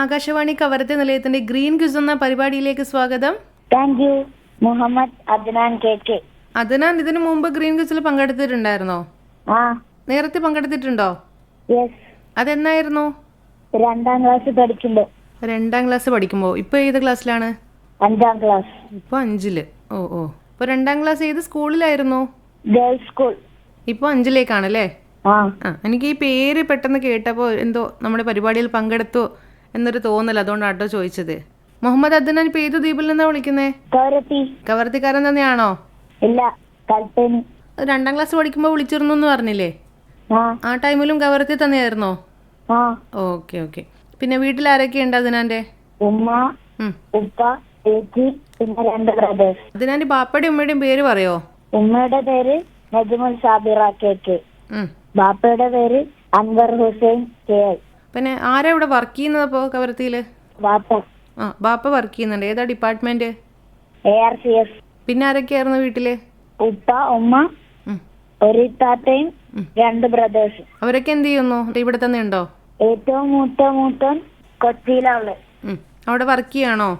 ആകാശവാണി കവരത്തെ നിലയത്തിന്റെ green quiz എന്ന പരിപാടിയിലേക്ക് സ്വാഗതം. Thank you. Muhammad Adnan KK. Adnan, ഇതിനു മുമ്പ് ഗ്രീൻ ക്വിസിൽ പങ്കെടുത്തിട്ടുണ്ടായിരുന്നോ? നേരത്തെ പങ്കെടുത്തിട്ടുണ്ടോ? യെസ്. അതെന്നായിരുന്നു? 2ാം ക്ലാസ് പഠിക്കുമ്പോ. 2ാം ക്ലാസ് പഠിക്കുമ്പോ. ഇപ്പൊ ഏത് ക്ലാസ്സിലാണ്? 5ാം ക്ലാസ്. ഇപ്പൊ 5-ല്. ഓ. ഇപ്പൊ 2ാം ക്ലാസ് ഏത് സ്കൂളിലായിരുന്നു? Girls school. ഇപ്പൊ 5-ലേക്കാണല്ലേ? എനിക്ക് ഈ പേര് പെട്ടെന്ന് കേട്ടപ്പോ എന്തോ നമ്മുടെ പരിപാടിയിൽ പങ്കെടുത്തു എന്നൊരു തോന്നൽ, അതുകൊണ്ടാട്ടോ ചോദിച്ചത്. മുഹമ്മദ് അദ്നാൻ ഇപ്പൊ ഏത് ദ്വീപിൽ നിന്നാ വിളിക്കുന്നേ? കവരത്തിക്കാരൻ തന്നെയാണോ? ഇല്ല, കൽപ്പനി. 2ാം ക്ലാസ് പഠിക്കുമ്പോ വിളിച്ചിരുന്നു എന്ന് പറഞ്ഞില്ലേ? ആ ടൈമിലും കവരത്തി തന്നെയായിരുന്നോ? ഓക്കെ. പിന്നെ വീട്ടിൽ ആരൊക്കെ ഉണ്ട് അദ്നാന്റെ? ഉമ്മ, ഉപ്പ, ചേച്ചി, പിന്നെ 2 ബ്രദേഴ്സ്. അദ്നാന്റെ ബാപ്പയുടെയും ഉമ്മയുടെയും പേര് പറയോ? ഉമ്മയുടെ പേര് നജ്മുൽ സാബിറ KK. ബാപ്പയുടെ പേര് അൻവർ ഹുസൈൻ KI. പിന്നെ ആരാ ഇവിടെ വർക്ക് ചെയ്യുന്നതപ്പോ കവരത്തിയില്? ബാപ്പ വർക്ക് ചെയ്യുന്നുണ്ട്. ഏതാ ഡിപ്പാർട്ട്മെന്റ്? ARCS. പിന്നെ ആരൊക്കെയായിരുന്നു വീട്ടില്? ഉപ്പ, ഉമ്മ, ഒരു താത്തയും 2 ബ്രദേഴ്സ്. അവരൊക്കെ എന്ത് ചെയ്യുന്നു? ഇവിടെ തന്നെ ഉണ്ടോ? ഏറ്റവും മൂത്തൻ കൊച്ചിയിലാണ്. അവിടെ വർക്ക് ചെയ്യാണോ?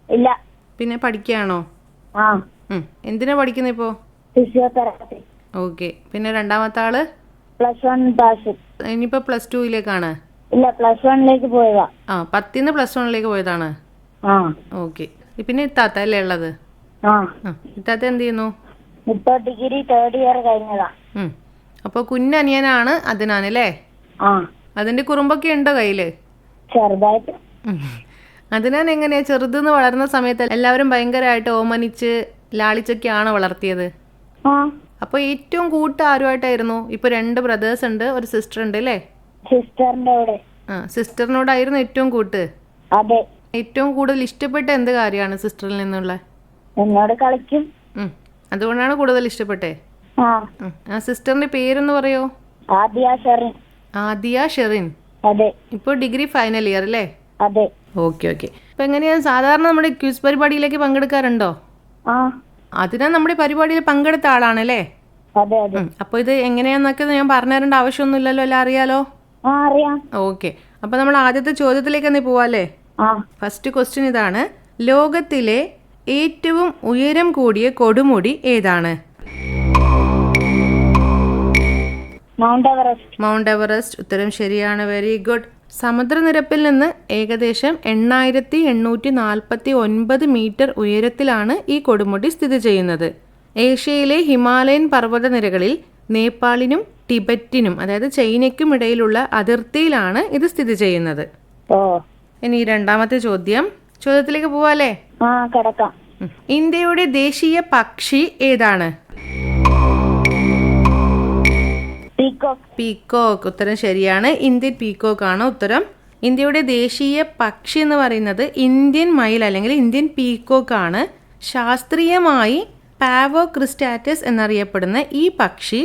ഇല്ല. പിന്നെ പഠിക്കുകയാണോ? എന്തിനാ പഠിക്കുന്നത് ഇപ്പോ? ഫിസിയോതെറാപ്പി. ഓക്കെ. പിന്നെ 2ാമത്തെ ആള്? +1 പാസ്. ഇനിയിപ്പോ +2-ലേക്കാണ്? ഇല്ല, +1-ലേക്ക് പോയതാ. 10-ന്ന് +1-ലേക്ക് പോയതാണ്. ഓക്കെ. പിന്നെ ഇത്താത്ത അല്ലേ ഉള്ളത്? ഇത്താത്ത എന്ത് ചെയ്യുന്നു? ഇപ്പൊ ഡിഗ്രി 3rd ഇയർ കഴിഞ്ഞതാ. അപ്പൊ കുഞ്ഞനിയനാണ് അദ്നാൻ അല്ലേ? അതിന്റെ കുറുമ്പൊക്കെ ഉണ്ടോ കയ്യില്? ചെറുതായിട്ട്. അദ്നാൻ എങ്ങനെയാ ചെറുതെന്ന് വളർന്ന സമയത്ത് എല്ലാവരും ഭയങ്കരമായിട്ട് ഓമനിച്ച് ലാളിച്ചൊക്കെയാണോ വളർത്തിയത്? അപ്പൊ ഏറ്റവും കൂട്ട് ആരുമായിട്ടായിരുന്നു? ഇപ്പൊ 2 ബ്രദേഴ്സ് ഉണ്ട്, ഒരു സിസ്റ്റർ ഉണ്ട് അല്ലേ? സിസ്റ്ററിന്റെ കൂടെ. സിസ്റ്ററിനോടായിരുന്നു ഏറ്റവും കൂട്ട്? അതെ. ഏറ്റവും കൂടുതൽ ഇഷ്ടപ്പെട്ട എന്ത് കാര്യമാണ് സിസ്റ്ററിൽ നിന്നുള്ള? എന്നോട് കളിക്കും. അതുകൊണ്ടാണ് കൂടുതൽ ഇഷ്ടപ്പെട്ടെ? ആ സിസ്റ്ററിന്റെ പേരെന്ന് പറയോ? ആദിയ ഷെറിൻ. അതെ. ഇപ്പൊ ഡിഗ്രി ഫൈനൽ ഇയർ അല്ലേ? അതെ. ഓക്കെ. അപ്പൊ എങ്ങനെയാ സാധാരണ നമ്മുടെ ക്വിസ് പരിപാടിയിലേക്ക് പങ്കെടുക്കാറുണ്ടോ? അതിനാ നമ്മുടെ പരിപാടിയിൽ പങ്കെടുത്ത ആളാണല്ലേ? അതെ. അപ്പൊ ഇത് എങ്ങനെയാന്നൊക്കെ ഞാൻ പറഞ്ഞു തരേണ്ട ആവശ്യമൊന്നുമില്ലല്ലോ, എല്ലാം അറിയാലോ? അറിയാം. ഓക്കെ. അപ്പൊ നമ്മൾ ആദ്യത്തെ ചോദ്യത്തിലേക്ക് തന്നെ പോവാല്ലേ? ഫസ്റ്റ് ക്വസ്റ്റ്യൻ ഇതാണ്: ലോകത്തിലെ ഏറ്റവും ഉയരം കൂടിയ കൊടുമുടി ഏതാണ്? Mount Everest. ഉത്തരം ശരിയാണ്. Very good. സമുദ്രനിരപ്പിൽ നിന്ന് ഏകദേശം 8849 മീറ്റർ ഉയരത്തിലാണ് ഈ കൊടുമുടി സ്ഥിതി ചെയ്യുന്നത്. ഏഷ്യയിലെ ഹിമാലയൻ പർവ്വതനിരകളിൽ നേപ്പാളിനും ടിബറ്റിനും, അതായത് ചൈനയ്ക്കും ഇടയിലുള്ള അതിർത്തിയിലാണ് ഇത് സ്ഥിതി ചെയ്യുന്നത്. ഇനി 2ാമത്തെ ചോദ്യത്തിലേക്ക് പോവാല്ലേ? ഇന്ത്യയുടെ ദേശീയ പക്ഷി ഏതാണ്? പീക്കോക്ക്. ഉത്തരം ശരിയാണ്. ഇന്ത്യൻ പീക്കോക്ക് ആണ് ഉത്തരം. ഇന്ത്യയുടെ ദേശീയ പക്ഷി എന്ന് പറയുന്നത് ഇന്ത്യൻ മയിൽ അല്ലെങ്കിൽ ഇന്ത്യൻ പീക്കോക്ക് ആണ്. ശാസ്ത്രീയമായി പാവോ ക്രിസ്റ്റാറ്റസ് എന്നറിയപ്പെടുന്ന ഈ പക്ഷി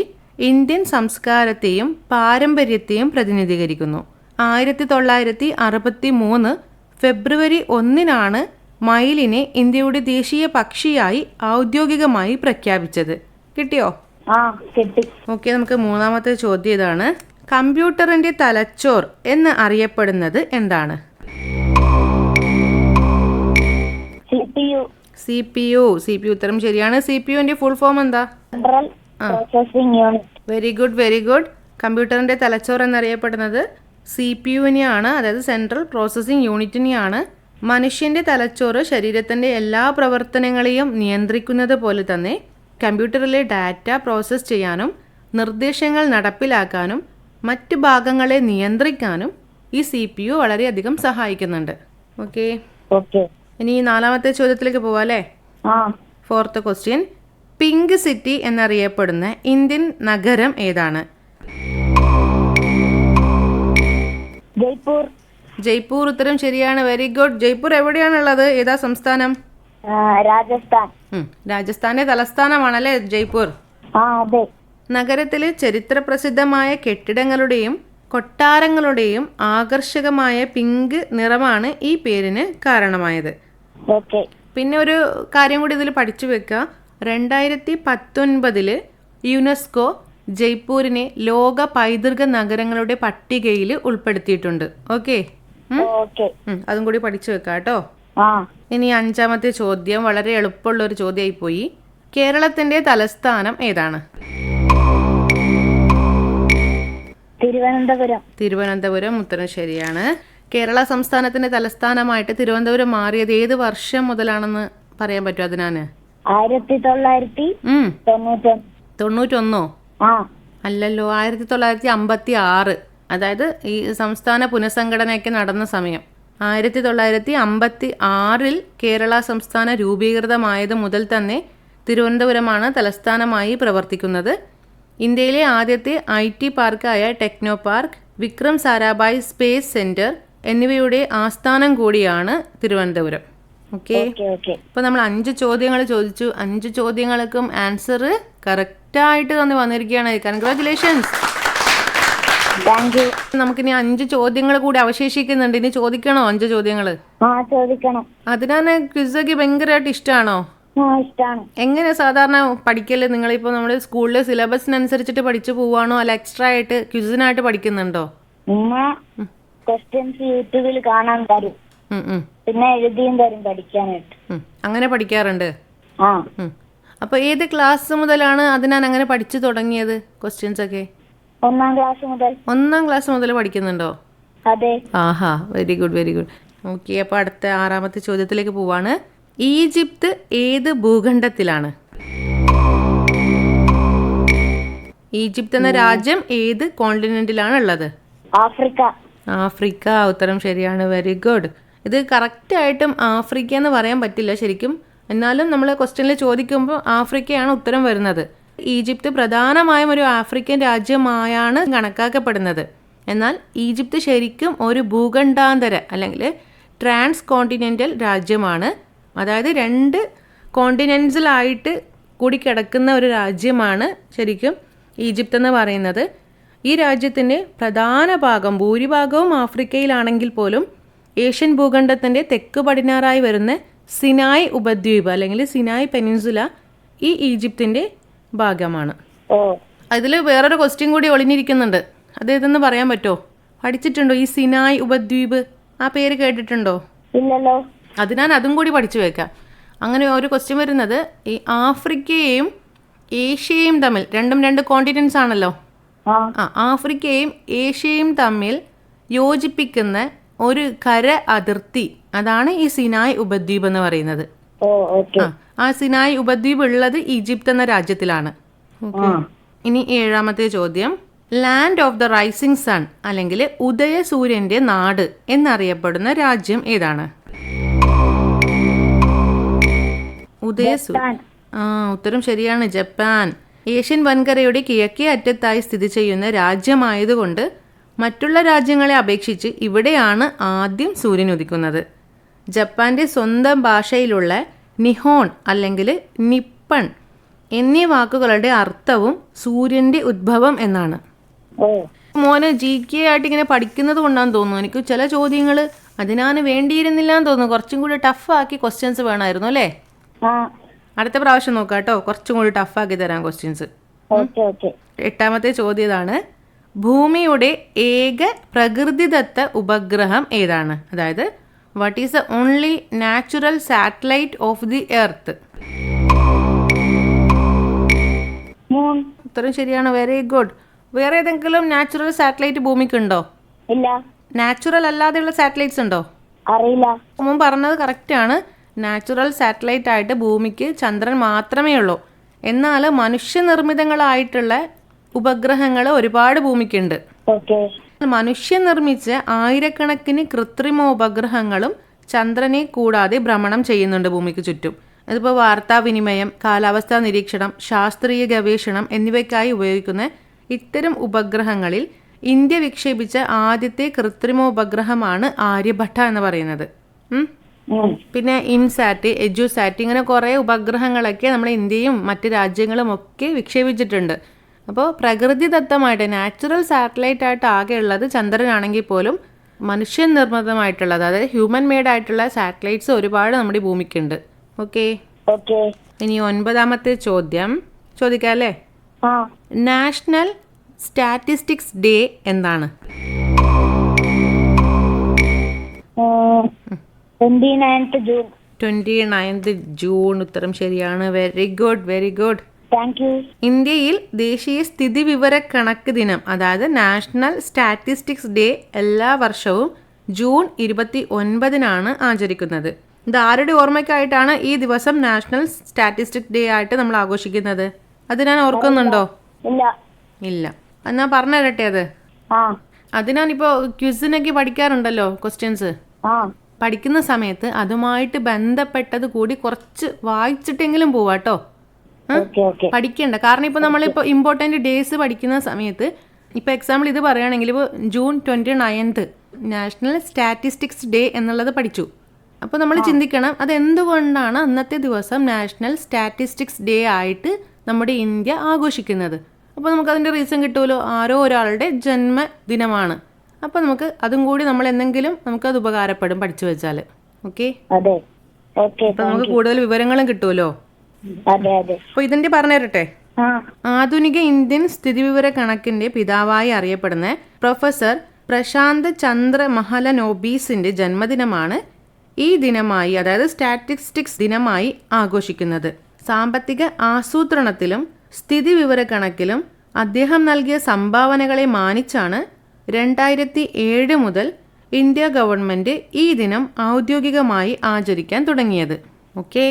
ഇന്ത്യൻ സംസ്കാരത്തെയും പാരമ്പര്യത്തെയും പ്രതിനിധീകരിക്കുന്നു. 1963 ഫെബ്രുവരി 1-നാണ് മയിലിനെ ഇന്ത്യയുടെ ദേശീയ പക്ഷിയായി ഔദ്യോഗികമായി പ്രഖ്യാപിച്ചത്. കിട്ടിയോ? ഓക്കെ. നമുക്ക് 3ാമത്തെ ചോദ്യം ഇതാണ്: കമ്പ്യൂട്ടറിന്റെ തലച്ചോർ എന്ന് അറിയപ്പെടുന്നത് എന്താണ്? CPU. ഉത്തരം ശരിയാണ്. CPUന്റെ ഫുൾ ഫോം എന്താ? Very good. കമ്പ്യൂട്ടറിന്റെ തലച്ചോർ എന്നറിയപ്പെടുന്നത് CPU-നെയാണ്, അതായത് സെൻട്രൽ പ്രോസസ്സിംഗ് യൂണിറ്റിനെയാണ്. മനുഷ്യന്റെ തലച്ചോറ് ശരീരത്തിന്റെ എല്ലാ പ്രവർത്തനങ്ങളെയും നിയന്ത്രിക്കുന്നത് പോലെ തന്നെ കമ്പ്യൂട്ടറിലെ ഡാറ്റ പ്രോസസ്സ് ചെയ്യാനും നിർദ്ദേശങ്ങൾ നടപ്പിലാക്കാനും മറ്റ് ഭാഗങ്ങളെ നിയന്ത്രിക്കാനും ഈ CPU വളരെയധികം സഹായിക്കുന്നുണ്ട്. ഓക്കെ. ഇനി 4ാമത്തെ ചോദ്യത്തിലേക്ക് പോവാല്ലേ? 4th ക്വസ്റ്റ്യൻ: പിങ്ക് സിറ്റി എന്നറിയപ്പെടുന്ന ഇന്ത്യൻ നഗരം ഏതാണ്? ജയ്പൂർ. ഉത്തരം ശരിയാണ്. Very good. ജയ്പൂർ എവിടെയാണുള്ളത്? ഏതാ സംസ്ഥാനം? രാജസ്ഥാന്റെ തലസ്ഥാനമാണല്ലേ ജയ്പൂർ? നഗരത്തിലെ ചരിത്ര പ്രസിദ്ധമായ കെട്ടിടങ്ങളുടെയും കൊട്ടാരങ്ങളുടെയും ആകർഷകമായ പിങ്ക് നിറമാണ് ഈ പേരിന് കാരണമായത്. പിന്നെ ഒരു കാര്യം കൂടി ഇതിൽ പഠിച്ചു വെക്കുക: 2019 യുനെസ്കോ ജയ്പൂരിനെ ലോക പൈതൃക നഗരങ്ങളുടെ പട്ടികയിൽ ഉൾപ്പെടുത്തിയിട്ടുണ്ട്. ഓക്കെ. ഓക്കെ. അതും കൂടി പഠിച്ചു വെക്കാം കേട്ടോ. ആ. ഇനി 5ാമത്തെ ചോദ്യം വളരെ എളുപ്പമുള്ള ഒരു ചോദ്യമായി പോയി. കേരളത്തിന്റെ തലസ്ഥാനം ഏതാണ്? തിരുവനന്തപുരം. തിരുവനന്തപുരം. ഉത്തരം ശരിയാണ്. കേരള സംസ്ഥാനത്തിന്റെ തലസ്ഥാനമായിട്ട് തിരുവനന്തപുരം മാറിയത് ഏത് വർഷം മുതലാണെന്ന് പറയാൻ പറ്റുമോ അതിനാണ്? 1991. ആ അല്ലല്ലോ, 1956. അതായത് ഈ സംസ്ഥാന പുനഃസംഘടനയൊക്കെ നടന്ന സമയം 1956 കേരള സംസ്ഥാന രൂപീകൃതമായത് മുതൽ തന്നെ തിരുവനന്തപുരമാണ് തലസ്ഥാനമായി പ്രവർത്തിക്കുന്നത്. ഇന്ത്യയിലെ ആദ്യത്തെ IT പാർക്കായ techno park, Vikram Sarabhai space centre എന്നിവയുടെ ആസ്ഥാനം കൂടിയാണ് തിരുവനന്തപുരം. ഓക്കെ. അപ്പോൾ നമ്മൾ 5 ചോദ്യങ്ങൾ ചോദിച്ചു. 5 ചോദ്യങ്ങൾക്കും ആൻസർ കറക്റ്റായിട്ട് തന്നെ വന്നിരിക്കുകയാണ്. കൺഗ്രാറ്റുലേഷൻസ്. നമുക്കിനി 5 ചോദ്യങ്ങൾ കൂടി അവശേഷിക്കുന്നുണ്ട്. ഇനി ചോദിക്കണോ 5 ചോദ്യങ്ങൾ? ചോദിക്കണം. അതിനാണ് ക്വിസൊക്കെ ഭയങ്കരമായിട്ട് ഇഷ്ടമാണോ? ഇഷ്ടമാണ്. എങ്ങനെ സാധാരണ പഠിക്കല്? നിങ്ങളിപ്പോൾ നമ്മുടെ സ്കൂളിലെ സിലബസിനനുസരിച്ചിട്ട് പഠിച്ചു പോവാണോ, അല്ല എക്സ്ട്രാ ആയിട്ട് ക്വിസിനായിട്ട് പഠിക്കുന്നുണ്ടോ? ക്വസ്റ്റ്യൻസ് യൂട്യൂബിൽ കാണാൻ തരും, പിന്നെ എഴുതിയും തരും പഠിക്കാനായിട്ട്. അങ്ങനെ പഠിക്കാറുണ്ട്. അപ്പൊ ഏത് ക്ലാസ് മുതലാണ് അതിനാണ് അങ്ങനെ പഠിച്ചു തുടങ്ങിയത് ക്വസ്റ്റ്യൻസ് ഒക്കെ? 1ാം ക്ലാസ് മുതൽ. 1ാം ക്ലാസ് മുതൽ പഠിക്കുന്നുണ്ടോ? അതെ. ആഹാ, very good very good. Okay, അപ്പോൾ അടുത്ത 6ാമത്തെ ചോദ്യത്തിലേക്ക് പോവാണ്. ഈജിപ്ത് ഏത് ഭൂഖണ്ഡത്തിലാണ്? ഈജിപ്ത് എന്ന രാജ്യം ഏത് കോണ്ടിനെന്റിലാണ് ഉള്ളത്? ആഫ്രിക്ക. ഉത്തരം ശരിയാണ്. Very good. ഇത് കറക്റ്റായിട്ടും ആഫ്രിക്ക എന്ന് പറയാൻ പറ്റില്ല ശരിക്കും, എന്നാലും നമ്മൾ ക്വസ്റ്റ്യനിൽ ചോദിക്കുമ്പോൾ ആഫ്രിക്കയാണ് ഉത്തരം വരുന്നത്. ഈജിപ്ത് പ്രധാനമായും ഒരു ആഫ്രിക്കൻ രാജ്യമായാണ് കണക്കാക്കപ്പെടുന്നത്. എന്നാൽ ഈജിപ്ത് ശരിക്കും ഒരു ഭൂഖണ്ഡാന്തര അല്ലെങ്കിൽ ട്രാൻസ് കോണ്ടിനെൻ്റൽ രാജ്യമാണ്. അതായത് 2 കോണ്ടിനെൻസിലായിട്ട് കൂടി കിടക്കുന്ന ഒരു രാജ്യമാണ് ശരിക്കും ഈജിപ്ത് എന്ന് പറയുന്നത്. ഈ രാജ്യത്തിൻ്റെ പ്രധാന ഭാഗം, ഭൂരിഭാഗവും ആഫ്രിക്കയിലാണെങ്കിൽ പോലും ഏഷ്യൻ ഭൂഖണ്ഡത്തിൻ്റെ തെക്ക് പടിഞ്ഞാറായി വരുന്ന സിനായ് ഉപദ്വീപ് അല്ലെങ്കിൽ സിനായ് പെനിൻസുല ഈ ഈജിപ്തിൻ്റെ ഭാഗമാണ്. അതിൽ വേറൊരു ക്വസ്റ്റ്യൻ കൂടി ഒളിഞ്ഞിരിക്കുന്നുണ്ട്. അതേതെന്ന് പറയാൻ പറ്റുമോ? പഠിച്ചിട്ടുണ്ടോ ഈ സിനായ് ഉപദ്വീപ്? ആ പേര് കേട്ടിട്ടുണ്ടോ? ഇല്ലല്ലോ. അതിനാൽ അതും കൂടി പഠിച്ചു വെക്കാം. അങ്ങനെ ഒരു ക്വസ്റ്റ്യൻ വരുന്നത്, ഈ ആഫ്രിക്കയെയും ഏഷ്യയും തമ്മിൽ, രണ്ടും 2 കോണ്ടിനെന്റ്സ് ആണല്ലോ, ആഫ്രിക്കയും ഏഷ്യയും തമ്മിൽ യോജിപ്പിക്കുന്ന ഒരു കര അതിർത്തി, അതാണ് ഈ സിനായ് ഉപദ്വീപ് എന്ന് പറയുന്നത്. ആ സിനായ് ഉപദ്വീപ് ഉള്ളത് ഈജിപ്ത് എന്ന രാജ്യത്തിലാണ്. ഇനി 7ാമത്തെ ചോദ്യം. Land of the rising sun അല്ലെങ്കിൽ ഉദയസൂര്യന്റെ നാട് എന്നറിയപ്പെടുന്ന രാജ്യം ഏതാണ്? ഉദയസൂര്യൻ. ഉത്തരം ശരിയാണ്. ജപ്പാൻ. ഏഷ്യൻ വൻകരയുടെ കിഴക്കേ അറ്റത്തായി സ്ഥിതി ചെയ്യുന്ന രാജ്യമായതുകൊണ്ട് മറ്റുള്ള രാജ്യങ്ങളെ അപേക്ഷിച്ച് ഇവിടെയാണ് ആദ്യം സൂര്യൻ ഉദിക്കുന്നത്. ജപ്പാന്റെ സ്വന്തം ഭാഷയിലുള്ള നിഹോൺ അല്ലെങ്കിൽ നിപ്പൺ എന്നീ വാക്കുകളുടെ അർത്ഥവും സൂര്യന്റെ ഉദ്ഭവം എന്നാണ്. മോന് GK ആയിട്ട് ഇങ്ങനെ പഠിക്കുന്നത് കൊണ്ടാന്ന് തോന്നുന്നു. എനിക്ക് ചില ചോദ്യങ്ങൾ അതിനാണ് വേണ്ടിയിരുന്നില്ല എന്ന് തോന്നുന്നു. കുറച്ചും കൂടി ടഫാക്കി ക്വസ്റ്റ്യൻസ് വേണമായിരുന്നു അല്ലേ? അടുത്ത പ്രാവശ്യം നോക്കാം കേട്ടോ, കുറച്ചും കൂടി ടഫാക്കി തരാം ക്വസ്റ്റ്യൻസ്. 8ാമത്തെ ചോദ്യം ഇതാണ്. ഭൂമിയുടെ ഏക പ്രകൃതിദത്ത ഉപഗ്രഹം ഏതാണ്? അതായത് what is the only natural satellite of the earth? ഉത്തരം ശരിയാണ്. Very good. വേറെ ഏതെങ്കിലും നാച്ചുറൽ സാറ്റലൈറ്റ് ഭൂമിക്കുണ്ടോ? ഇല്ല. നാച്ചുറൽ അല്ലാതെയുള്ള സാറ്റലൈറ്റ്സ് ഉണ്ടോ? അറിയില്ല. മുമ്പ് പറഞ്ഞത് കറക്റ്റാണ്. നാച്ചുറൽ സാറ്റലൈറ്റ് ആയിട്ട് ഭൂമിക്ക് ചന്ദ്രൻ മാത്രമേ ഉള്ളൂ. എന്നാൽ മനുഷ്യനിർമ്മിതങ്ങളായിട്ടുള്ള ഉപഗ്രഹങ്ങൾ ഒരുപാട് ഭൂമിക്കുണ്ട്. മനുഷ്യനിർമ്മിച്ച ആയിരക്കണക്കിന് കൃത്രിമ ഉപഗ്രഹങ്ങളും ചന്ദ്രനെ കൂടാതെ ഭ്രമണം ചെയ്യുന്നുണ്ട് ഭൂമിക്ക് ചുറ്റും. അതിപ്പോൾ വാർത്താവിനിമയം, കാലാവസ്ഥാ നിരീക്ഷണം, ശാസ്ത്രീയ ഗവേഷണം എന്നിവയ്ക്കായി ഉപയോഗിക്കുന്ന ഇത്തരം ഉപഗ്രഹങ്ങളിൽ ഇന്ത്യ വിക്ഷേപിച്ച ആദ്യത്തെ കൃത്രിമ ഉപഗ്രഹമാണ് ആര്യഭട്ട എന്ന് പറയുന്നത്. പിന്നെ ഇൻസാറ്റ്, എജുസാറ്റ്, ഇങ്ങനെ കുറേ ഉപഗ്രഹങ്ങളൊക്കെ നമ്മുടെ ഇന്ത്യയും മറ്റ് രാജ്യങ്ങളും ഒക്കെ വിക്ഷേപിച്ചിട്ടുണ്ട്. അപ്പോൾ പ്രകൃതിദത്തമായിട്ട് നാച്ചുറൽ സാറ്റലൈറ്റ് ആയിട്ട് ആകെ ഉള്ളത് ചന്ദ്രനാണെങ്കിൽ പോലും മനുഷ്യൻ നിർമ്മിതമായിട്ടുള്ളത്, അതായത് ഹ്യൂമൻ മെയ്ഡ് ആയിട്ടുള്ള സാറ്റലൈറ്റ്സ് ഒരുപാട് നമ്മുടെ ഭൂമിക്കുണ്ട്. ഓക്കെ. ഇനി 9ാമത്തെ ചോദ്യം ചോദിക്കാം അല്ലേ? നാഷണൽ സ്റ്റാറ്റിസ്റ്റിക്സ് ഡേ എന്താണ്? 29th June. 29th ജൂൺ ഉത്തരം ശരിയാണ്. Very good, very good. Thank you. ഇന്ത്യയിൽ ദേശീയ സ്ഥിതിവിവര കണക്ക് ദിനം, അതായത് നാഷണൽ സ്റ്റാറ്റിസ്റ്റിക്സ് ഡേ, എല്ലാ വർഷവും ജൂൺ 29-നാണ് ആചരിക്കുന്നത്. ഇത് ആരുടെ ഓർമ്മയ്ക്കായിട്ടാണ് ഈ ദിവസം നാഷണൽ സ്റ്റാറ്റിസ്റ്റിക്സ് ഡേ ആയിട്ട് നമ്മൾ ആഘോഷിക്കുന്നത്? അത് ഞാൻ ഓർക്കുന്നുണ്ടോ? ഇല്ല. ഇല്ല. എന്നാ പറഞ്ഞു തരട്ടെ അത്. ആ അത് ഞാനിപ്പോൾ ക്വിസിനൊക്കെ പഠിക്കാറുണ്ടല്ലോ ക്വസ്റ്റ്യൻസ്. ആ പഠിക്കുന്ന സമയത്ത് അതുമായിട്ട് ബന്ധപ്പെട്ടത് കൂടി കുറച്ച് വായിച്ചിട്ടെങ്കിലും പോവാട്ടോ. Okay okay. പഠിക്കണ്ട. കാരണം ഇപ്പോൾ നമ്മളിപ്പോൾ ഇമ്പോർട്ടൻറ്റ് ഡേയ്സ് പഠിക്കുന്ന സമയത്ത് ഇപ്പോൾ എക്സാമ്പിൾ ഇത് പറയുകയാണെങ്കിൽ ഇപ്പോൾ June 29th national statistics day എന്നുള്ളത് പഠിച്ചു. അപ്പോൾ നമ്മൾ ചിന്തിക്കണം അതെന്തുകൊണ്ടാണ് അന്നത്തെ ദിവസം നാഷണൽ സ്റ്റാറ്റിസ്റ്റിക്സ് ഡേ ആയിട്ട് നമ്മുടെ ഇന്ത്യ ആഘോഷിക്കുന്നത്. അപ്പോൾ നമുക്കതിൻ്റെ റീസൺ കിട്ടുമല്ലോ. ആരോ ഒരാളുടെ ജന്മദിനമാണ്. അപ്പോൾ നമുക്ക് അതും കൂടി നമ്മൾ എന്തെങ്കിലും നമുക്കത് ഉപകാരപ്പെടും പഠിച്ചു വെച്ചാൽ. ഓക്കെ. അതെ. ഓക്കെ. അപ്പോൾ നമുക്ക് കൂടുതൽ വിവരങ്ങളും കിട്ടുമല്ലോ. അതെ അതെ. അപ്പോൾ ഇതിൻ്റെ പറഞ്ഞു തരട്ടെ. ആ ആധുനിക ഇന്ത്യൻ സ്ഥിതിവിവര കണക്കിന്റെ പിതാവായി അറിയപ്പെടുന്ന പ്രൊഫസർ പ്രശാന്ത് ചന്ദ്ര മഹലനോബീസിന്റെ ജന്മദിനമാണ് ഈ ദിനമായി, അതായത് സ്റ്റാറ്റിസ്റ്റിക്സ് ദിനമായി ആഘോഷിക്കുന്നത്. സാമ്പത്തിക ആസൂത്രണത്തിലും സ്ഥിതിവിവര കണക്കിലും അദ്ദേഹം നൽകിയ സംഭാവനകളെ മാനിച്ചാണ് 2007 മുതൽ ഇന്ത്യ ഗവൺമെന്റ് ഈ ദിനം ഔദ്യോഗികമായി ആചരിക്കാൻ തുടങ്ങിയത്. ഓക്കെ.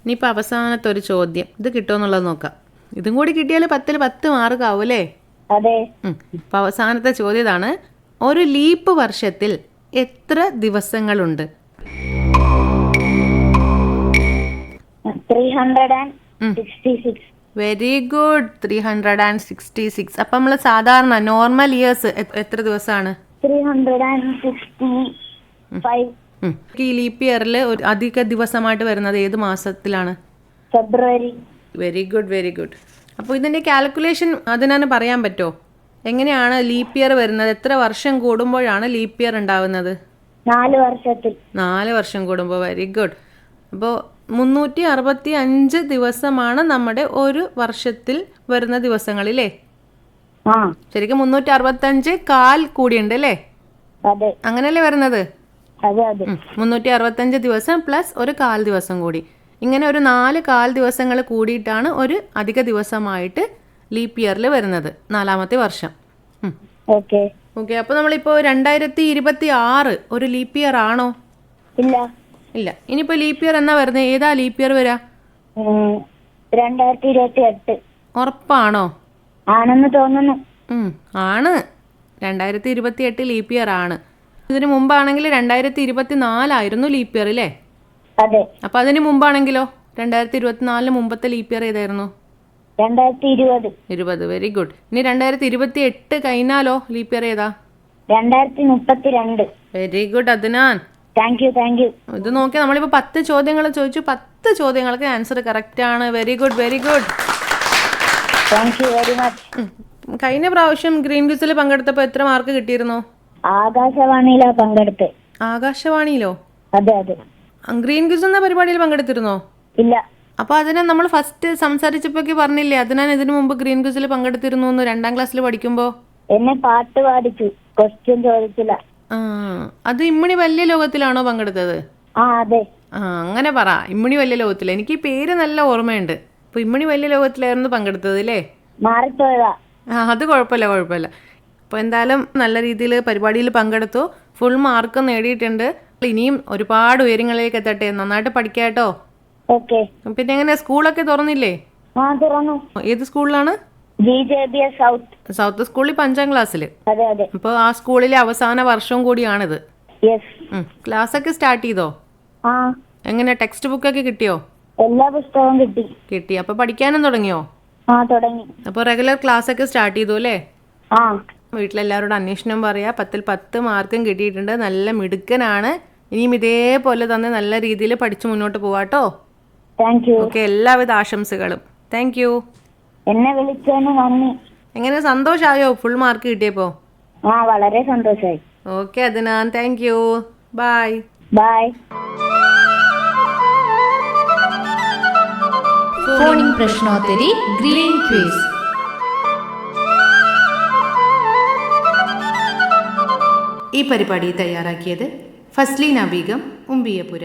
ഇനിയിപ്പോൾ അവസാനത്തെ ഒരു ചോദ്യം, ഇത് കിട്ടുമെന്നുള്ളത് നോക്കാം. ഇതും കൂടി കിട്ടിയാൽ 10ൽ 10 മാർക്ക് ആവും അല്ലേ? അതെ. അപ്പോൾ അവസാനത്തെ ചോദ്യം ഇതാണ്. ഒരു ലീപ്പ് വർഷത്തിൽ എത്ര ദിവസങ്ങളുണ്ട്? 366. Very good. 366. അപ്പം നമ്മൾ സാധാരണ നോർമൽ ഇയേഴ്സ് എത്ര ദിവസമാണ്? 365. ഈ ലീപ്പ് ഇയറിൽ ഒരു അധിക ദിവസമായിട്ട് വരുന്നത് ഏത് മാസത്തിലാണ്? ഫെബ്രുവരി. Very good, very good. അപ്പോൾ ഇതിൻ്റെ കാൽക്കുലേഷൻ അതിനാണ് പറയാൻ പറ്റുമോ? എങ്ങനെയാണ് ലീപ്പ് ഇയർ വരുന്നത്? എത്ര വർഷം കൂടുമ്പോഴാണ് ലീപ്പ് ഇയർ ഉണ്ടാവുന്നത്? 4 വർഷത്തിൽ. 4 വർഷം കൂടുമ്പോൾ. Very good. അപ്പോൾ 365 ദിവസമാണ് നമ്മുടെ ഒരു വർഷത്തിൽ വരുന്ന ദിവസങ്ങളില്ലേ? ആ ശരിക്കും 365 കാൽ കൂടിയുണ്ട് അല്ലേ? അതെ. അങ്ങനെയല്ലേ വരുന്നത്? അതെ അതെ. 365 ദിവസം പ്ലസ് ഒരു കാൽ ദിവസം കൂടി, ഇങ്ങനെ ഒരു 4 കാൽ ദിവസങ്ങൾ കൂടിയിട്ടാണ് ഒരു അധിക ദിവസമായിട്ട് ലീപ്പ് ഇയറിൽ വരുന്നത്, 4ാമത്തെ വർഷം. ഓക്കെ. ഓക്കെ. അപ്പോൾ നമ്മളിപ്പോൾ 2026 ഒരു ലീപ്പ് ഇയർ ആണോ? ഇല്ല. ഇല്ല. ഇനിയിപ്പോൾ ലീപ്പ് ഇയർ എന്നാ വരുന്നത്? ഏതാ ലീപ്പ് ഇയർ വരാ? 2028. ഉറപ്പാണോ? ആണെന്ന് തോന്നുന്നു. ആണ്. 2028 ലീപ്പ് ഇയർ ആണ്. ഇതിന് മുമ്പാണെങ്കിൽ 2024 ലീപ്പ് ഇയർ അല്ലേ? അതെ. അപ്പോൾ അതിന് മുമ്പാണെങ്കിലോ? 2024 മുമ്പത്തെ ലീപ്പ് ഇയർ ഏതായിരുന്നു? 2020. Very good. ഇനി 2028 കഴിഞ്ഞാലോ ലീപ്പ് ഇയർ ഏതാ? 2032. Very good Adnan. Thank you thank you. ഇത് നോക്കി നമ്മളിപ്പോൾ 10 ചോദ്യങ്ങൾ ചോദിച്ചു, 10 ചോദ്യങ്ങൾക്ക് ആൻസർ കറക്റ്റ് ആണ്. Very good, very good. Thank you very much. കഴിഞ്ഞ പ്രാവശ്യം ഗ്രീൻ ക്വിസിൽ പങ്കെടുത്തപ്പോൾ എത്ര മാർക്ക് കിട്ടിയിരുന്നു? ആകാശവാണിയിലാ പങ്കെടുത്ത്. ആകാശവാണിയിലോ? അതെ അതെ. ഗ്രീൻ ക്വിസ് എന്ന പരിപാടിയിൽ പങ്കെടുത്തിരുന്നോ? ഇല്ല. അപ്പോൾ അതിനെ നമ്മൾ ഫസ്റ്റ് സംസാരിച്ചപ്പോഴൊക്കെ പറഞ്ഞില്ലേ അതിനാൻ ഇതിനു മുമ്പ് ഗ്രീൻ ക്വിസിൽ പങ്കെടുത്തിരുന്നു എന്ന് 2ാം ക്ലാസ്സിൽ പഠിക്കുമ്പോൾ? എന്നെ പാട്ട് പാടിച്ചു, ക്വസ്റ്റ്യൻ ചോദിച്ചില്ല. അത് ഇമ്മിണി വലിയ ലോകത്തിലാണോ പങ്കെടുത്തത്? അതെ. അങ്ങനെ പറ. ഇമ്മിണി വലിയ ലോകത്തിൽ. എനിക്ക് ഈ പേര് നല്ല ഓർമ്മയുണ്ട്. അപ്പോൾ ഇമ്മിണി വലിയ ലോകത്തിലായിരുന്നു പങ്കെടുത്തത് അല്ലേ? മാറിപ്പോയതാ. അത് കുഴപ്പമില്ല, കുഴപ്പമില്ല. അപ്പോൾ എന്തായാലും നല്ല രീതിയിൽ പരിപാടിയിൽ പങ്കെടുത്തു, ഫുൾ മാർക്ക് നേടിയിട്ടുണ്ട്. ഇനിയും ഒരുപാട് ഉയരങ്ങളിലേക്ക് എത്തട്ടെ. നന്നായിട്ട് പഠിക്കാട്ടോ. ഓക്കെ. പിന്നെ എങ്ങനെ സ്കൂളൊക്കെ തുറന്നില്ലേ? തുറന്നു. ഏത് സ്കൂളിലാണ്? GJBS സൗത്ത് സ്കൂളിൽ 5ാം ക്ലാസ്സിൽ. അതെ അതെ. അപ്പോൾ ആ സ്കൂളിലെ അവസാന വർഷവും കൂടിയാണിത്. യെസ്. ക്ലാസ് ഒക്കെ സ്റ്റാർട്ട് ചെയ്തോ? എങ്ങനെ ടെക്സ്റ്റ് ബുക്കൊക്കെ കിട്ടിയോ? എല്ലാ പുസ്തകവും കിട്ടി. അപ്പോൾ പഠിക്കാനും തുടങ്ങിയോ? തുടങ്ങി. അപ്പോൾ റെഗുലർ ക്ലാസ് ഒക്കെ സ്റ്റാർട്ട് ചെയ്തു അല്ലേ? വീട്ടിലെല്ലാവരോടും അന്വേഷണം പറയാ. 10ൽ 10 മാർക്കും കിട്ടിയിട്ടുണ്ട്. നല്ല മിടുക്കനാണ്. ഇനിയും ഇതേപോലെ തന്നെ നല്ല രീതിയിൽ പഠിച്ചു മുന്നോട്ട് പോവാട്ടോ. Thank you. ഓക്കെ. എല്ലാവിധ ആശംസകളും. Thank you. എന്നെ വിളിച്ചതിന് നന്ദി. എങ്ങനെ സന്തോഷമായോ ഫുൾ മാർക്ക് കിട്ടിയപ്പോ? വളരെ സന്തോഷമായി. Okay Adnan. Thank you. Bye. Bye. Phoning പ്രശ്നോത്തരി ഗ്രീൻ ക്വിസ്. ഈ പരിപാടി തയ്യാറാക്കിയത് ഫസ്ലീന ബീഗം, ഉമ്പിയപുര.